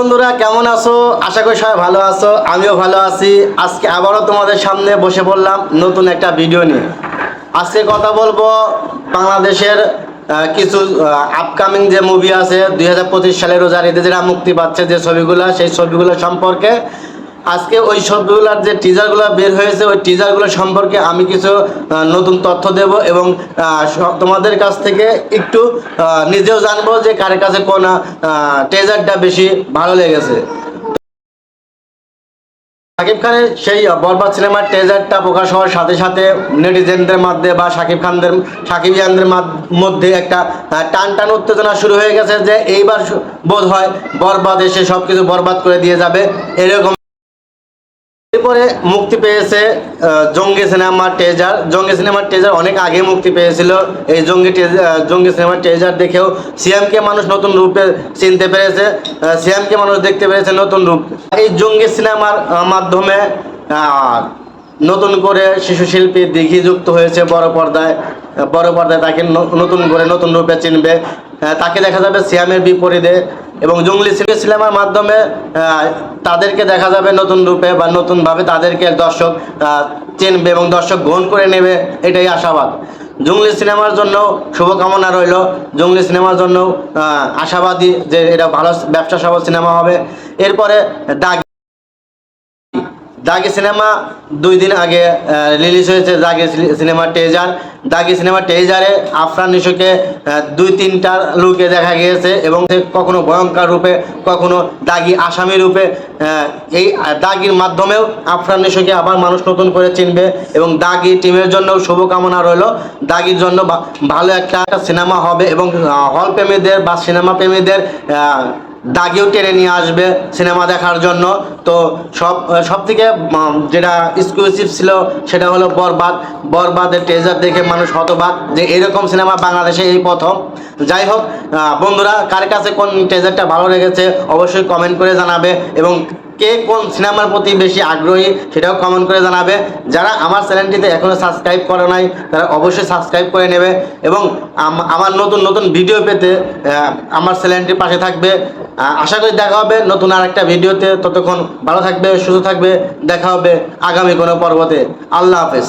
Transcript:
বন্ধুরা, কেমন আছো? আশা করি সবাই ভালো আছো, আমিও ভালো আছি। আজকে আবারও তোমাদের সামনে বসে পড়লাম নতুন একটা ভিডিও নিয়ে। আজকে কথা বলবো বাংলাদেশের কিছু আপকামিং যে মুভি আছে 2025 সালের রোজার ঈদে যেটা মুক্তি পাচ্ছে, যে ছবিগুলো, সেই ছবিগুলো সম্পর্কে। আজকে ওই ছবিগুলোর যে টিজারগুলো বের হয়েছে, ওই টিজারগুলো সম্পর্কে আমি কিছু নতুন তথ্য দেব এবং তোমাদের কাছ থেকে একটু নিজেও জানবো যে কার কাছে কোন টিজারটা বেশি ভালো লেগেছে। শাকিব খানের সেই বরবাদ সিনেমার টিজারটা প্রকাশ হওয়ার সাথে সাথে নেটিজেনদের মধ্যে বা সাকিবিয়ানদের মধ্যে একটা টান টান উত্তেজনা শুরু হয়ে গেছে যে এইবার বোধ হয় বরবাদ এসে সবকিছু বরবাদ করে দিয়ে যাবে, এরকম। এরপরে মুক্তি পেয়েছে জঙ্গি সিনেমার টিজার। জঙ্গি সিনেমার টিজার অনেক আগে মুক্তি পেয়েছিল। এই জঙ্গি সিনেমার টিজার দেখেও সিএমকে মানুষ নতুন রূপে চিনতে পেরেছে, সিএমকে মানুষ দেখতে পেরেছে নতুন রূপ। এই জঙ্গি সিনেমার মাধ্যমে নতুন করে শিশু শিল্পী দিঘি যুক্ত হয়েছে বড় পর্দায়। তাকে নতুন করে নতুন রূপে চিনবে, তাকে দেখা যাবে সিয়ামের বিপরীতে। এবং জঙ্গলি সিনেমার মাধ্যমে তাদেরকে দেখা যাবে নতুন রূপে বা নতুনভাবে, তাদেরকে দর্শক চিনবে এবং দর্শক গ্রহণ করে নেবে, এটাই আশাবাদ। জঙ্গলি সিনেমার জন্য শুভকামনা রইল। জঙ্গলি সিনেমার জন্য আশাবাদী যে এটা ভালো ব্যবসা সফল সিনেমা হবে। এরপরে দাগি সিনেমা 2 দিন আগে রিলিজ হয়েছে। দাগি সিনেমার টিজারে আফরান নিশোকে 2-3টা লুকে দেখা গিয়েছে এবং কখনো ভয়ঙ্কর রূপে, কখনো দাগি আসামি রূপে। এই দাগির মাধ্যমেও আফরান নিশোকে আবার মানুষ নতুন করে চিনবে এবং দাগি টিমের জন্য শুভকামনা রইল। দাগির জন্য ভালো একটা সিনেমা হবে এবং হল প্রেমীদের বা সিনেমা প্রেমীদের দাগিও টেনে নিয়ে আসবে সিনেমা দেখার জন্য। তো সব থেকে যেটা এক্সক্লুসিভ ছিল সেটা হলো বরবাদের টিজার দেখে মানুষ হতবাক যে এরকম সিনেমা বাংলাদেশে এই প্রথম। যাই হোক বন্ধুরা, কার কাছে কোন টিজারটা ভালো লেগেছে অবশ্যই কমেন্ট করে জানাবে এবং কে কোন সিনেমার প্রতি বেশি আগ্রহী সেটাও কমেন্ট করে জানাবে। যারা আমার চ্যানেলটিতে এখনও সাবস্ক্রাইব করে নাই তারা অবশ্যই সাবস্ক্রাইব করে নেবে এবং আমার নতুন ভিডিও পেতে আমার চ্যানেলটির পাশে থাকবে। আশা করি দেখা হবে নতুন আরেকটা ভিডিওতে। ততক্ষণ ভালো থাকবে, সুস্থ থাকবে। দেখা হবে আগামী কোনো পর্বতে। আল্লাহ হাফেজ।